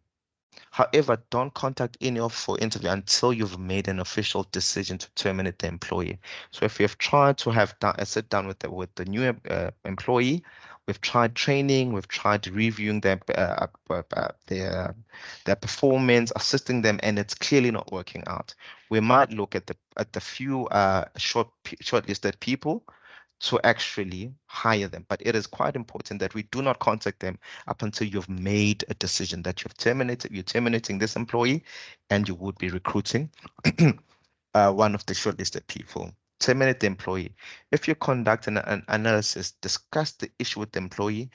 However, don't contact any of for interview until you've made an official decision to terminate the employee. So if you've tried to have done a sit down with the new employee, we've tried training, we've tried reviewing their performance, assisting them, and it's clearly not working out. We might look at the few shortlisted people to actually hire them. But it is quite important that we do not contact them up until you've made a decision that you're terminating this employee and you would be recruiting one of the shortlisted people. Terminate the employee. If you conduct an analysis, discuss the issue with the employee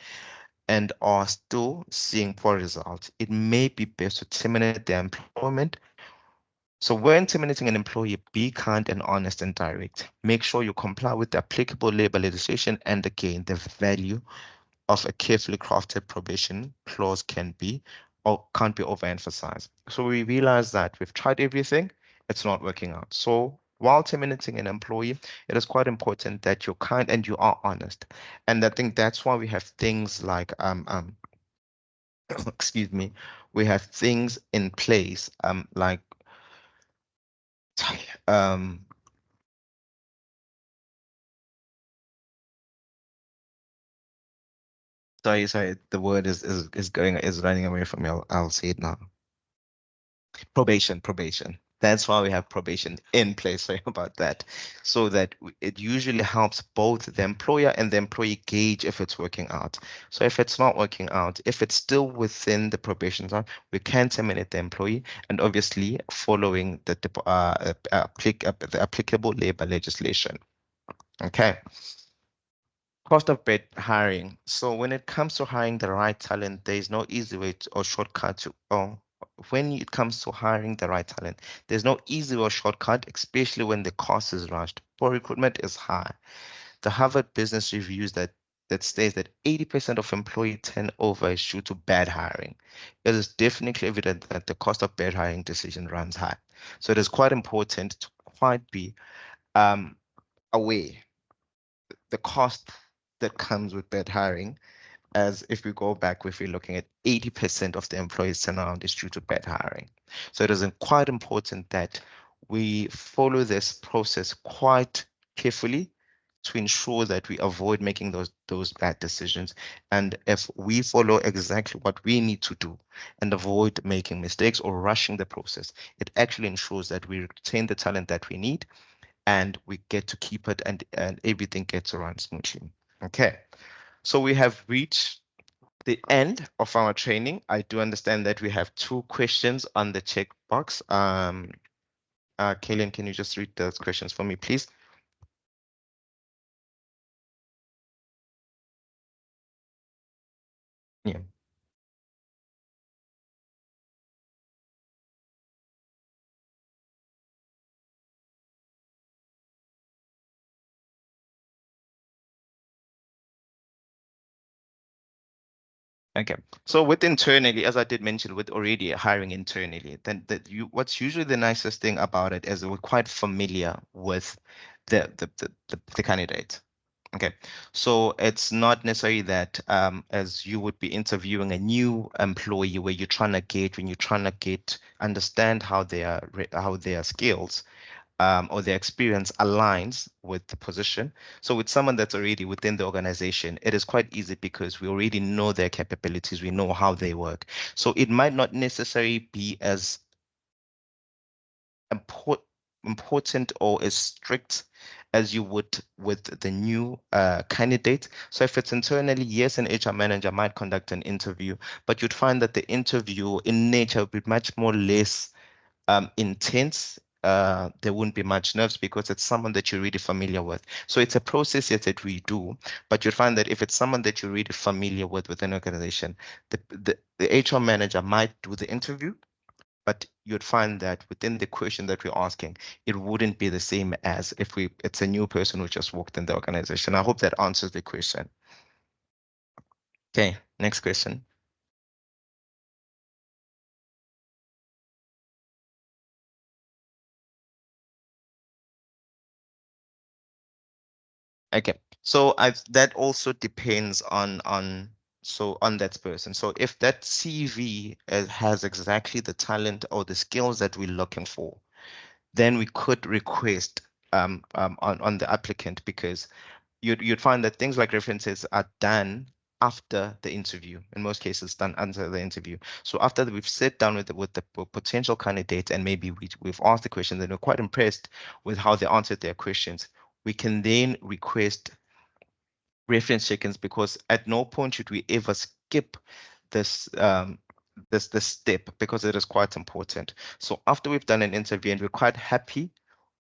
and are still seeing poor results, it may be best to terminate their employment. So when terminating an employee, be kind and honest and direct. Make sure you comply with the applicable labor legislation, and again, the value of a carefully crafted probation clause can be or can't be overemphasized. So we realize that we've tried everything, it's not working out. So while terminating an employee, it is quite important that you're kind and you are honest. And I think that's why we have things like excuse me, we have things in place like um sorry, the word is running away from me. I'll say it now. Probation. That's why we have probation in place. Sorry about that. So that it usually helps both the employer and the employee gauge if it's working out. So if it's not working out, if it's still within the probation time, we can terminate the employee, and obviously following the applicable labor legislation. Okay. Cost of bed hiring. So when it comes to hiring the right talent, there is no easy way or shortcut to, or when it comes to hiring the right talent, there's no easy or shortcut, especially when the cost is rushed. For recruitment is high. The Harvard Business Reviews that states that 80% of employee turnover is due to bad hiring. It is definitely evident that the cost of bad hiring decision runs high. So it is quite important to quite be um, aware the cost that comes with bad hiring, as if we go back, if we're looking at 80% of the employees turnaround is due to bad hiring. So it is quite important that we follow this process quite carefully to ensure that we avoid making those bad decisions. And if we follow exactly what we need to do and avoid making mistakes or rushing the process, it actually ensures that we retain the talent that we need and we get to keep it, and everything gets to run smoothly. Okay, so we have reached the end of our training. I do understand that we have two questions on the checkbox. Kaylin, can you just read those questions for me, please? Yeah. Okay. So with internally, as I did mention, with already hiring internally, then what's usually the nicest thing about it is we're quite familiar with the candidate. Okay, so it's not necessarily that as you would be interviewing a new employee where you're trying to get when you're trying to get understand how their skills or their experience aligns with the position. So with someone that's already within the organization, it is quite easy because we already know their capabilities, we know how they work. So it might not necessarily be as import, important or as strict as you would with the new candidate. So if it's internally, yes, an HR manager might conduct an interview, but you'd find that the interview in nature would be much more less intense. There wouldn't be much nerves because it's someone that you're really familiar with. So it's a process yes, that we do, but you'll find that if it's someone that you're really familiar with within an organization, the HR manager might do the interview, but you'd find that within the question that we're asking, it wouldn't be the same as if it's a new person who just walked in the organization. I hope that answers the question. Okay, next question. Okay, so that also depends on that person. So if that CV has exactly the talent or the skills that we're looking for, then we could request on the applicant, because you'd find that things like references are done after the interview. In most cases, done after the interview. So after we've sat down with the potential candidate and maybe we've asked the questions and we're quite impressed with how they answered their questions, we can then request reference check-ins, because at no point should we ever skip this this step, because it is quite important. So after we've done an interview and we're quite happy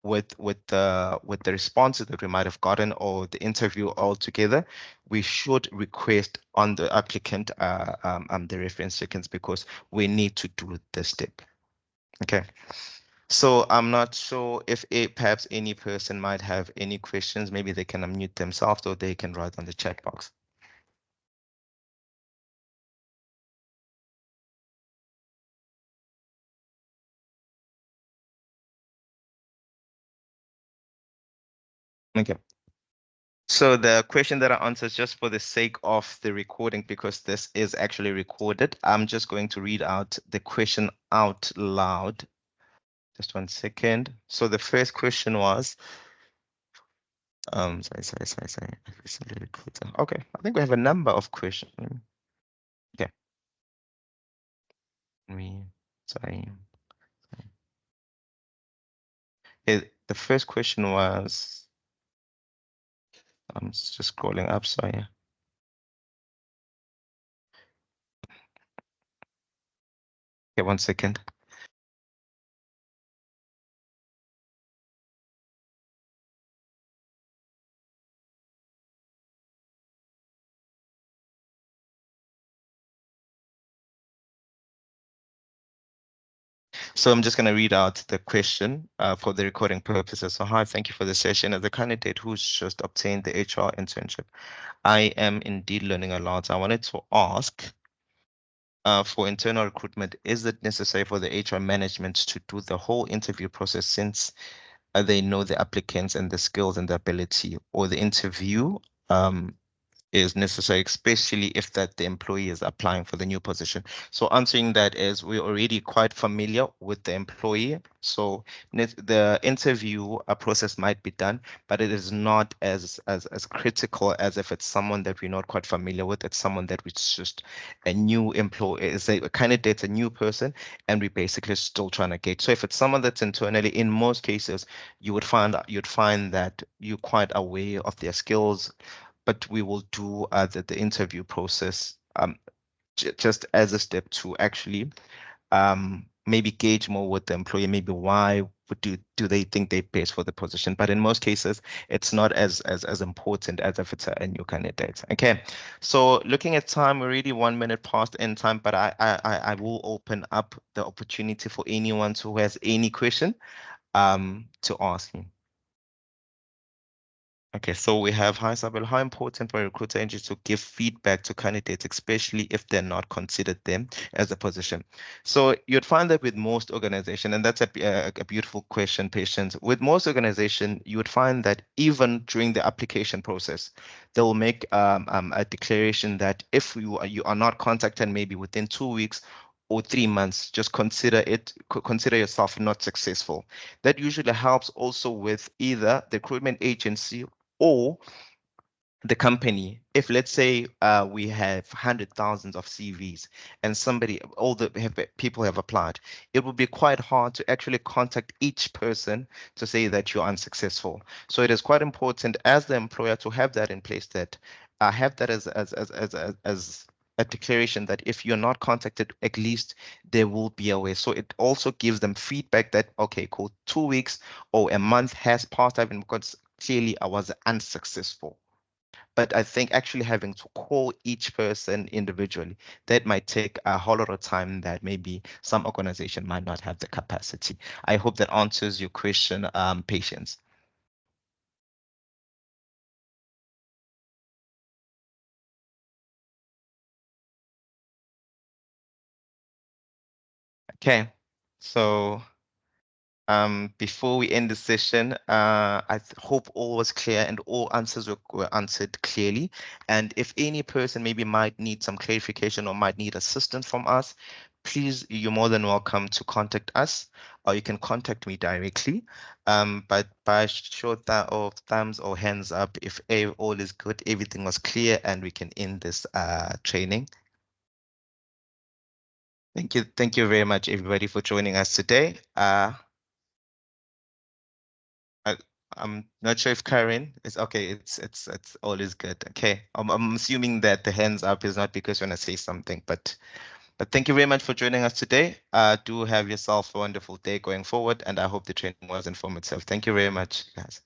with the responses that we might have gotten or the interview altogether, we should request on the applicant the reference check-ins, because we need to do this step. Okay. So I'm not sure if perhaps any person might have any questions. Maybe they can unmute themselves or they can write on the chat box. Okay. So the question that I answered, just for the sake of the recording, because this is actually recorded, I'm just going to read out the question out loud. Just 1 second. So the first question was, sorry. Recently recruited. Okay, I think we have a number of questions. Okay. We, sorry. The first question was, I'm just scrolling up, sorry. Okay, 1 second. So I'm just going to read out the question for the recording purposes. So, hi, thank you for the session. As a candidate who's just obtained the HR internship, I am indeed learning a lot. I wanted to ask, for internal recruitment, is it necessary for the HR management to do the whole interview process since they know the applicants and the skills and the ability, or the interview is necessary, especially if that the employee is applying for the new position? So answering that is, we're already quite familiar with the employee. So the interview process might be done, but it is not as critical as if it's someone that we're not quite familiar with. It's someone that we just a new employee, is a candidate, a new person, and we basically still trying to gauge. So if it's someone that's internally, in most cases, you'd find that you're quite aware of their skills, but we will do the interview process just as a step to actually maybe gauge more with the employee, maybe why would do they think they best for the position. But in most cases, it's not as important as if it's a new candidate. Okay, so looking at time, we're already 1 minute past end time, but I will open up the opportunity for anyone who has any question to ask me. Okay, so we have, hi Isabel, how important for a recruiter agency to give feedback to candidates, especially if they're not considered them as a position? So you'd find that with most organization, and that's a beautiful question, Patience. With most organization, you would find that even during the application process, they'll make a declaration that if you are not contacted maybe within 2 weeks or 3 months, just consider yourself not successful. That usually helps also with either the recruitment agency or the company. If let's say we have hundred thousands of CVs and people have applied, it would be quite hard to actually contact each person to say that you're unsuccessful. So it is quite important as the employer to have that in place, that have that as a declaration that if you're not contacted, at least there will be a way. So it also gives them feedback that, okay, cool, 2 weeks or a month has passed, I've been, because clearly I was unsuccessful. But I think actually having to call each person individually, that might take a whole lot of time that maybe some organization might not have the capacity. I hope that answers your question, Patience. Okay, so before we end the session, hope all was clear and all answers were answered clearly. And if any person maybe might need some clarification or might need assistance from us, please, you're more than welcome to contact us, or you can contact me directly. But by short of thumbs or hands up, if all is good, everything was clear, and we can end this training. Thank you very much, everybody, for joining us today. I, I'm not sure if Karen is okay. It's always good. Okay. I'm assuming that the hands up is not because you want to say something, but thank you very much for joining us today. Do have yourself a wonderful day going forward, and I hope the training was informative. Thank you very much, guys.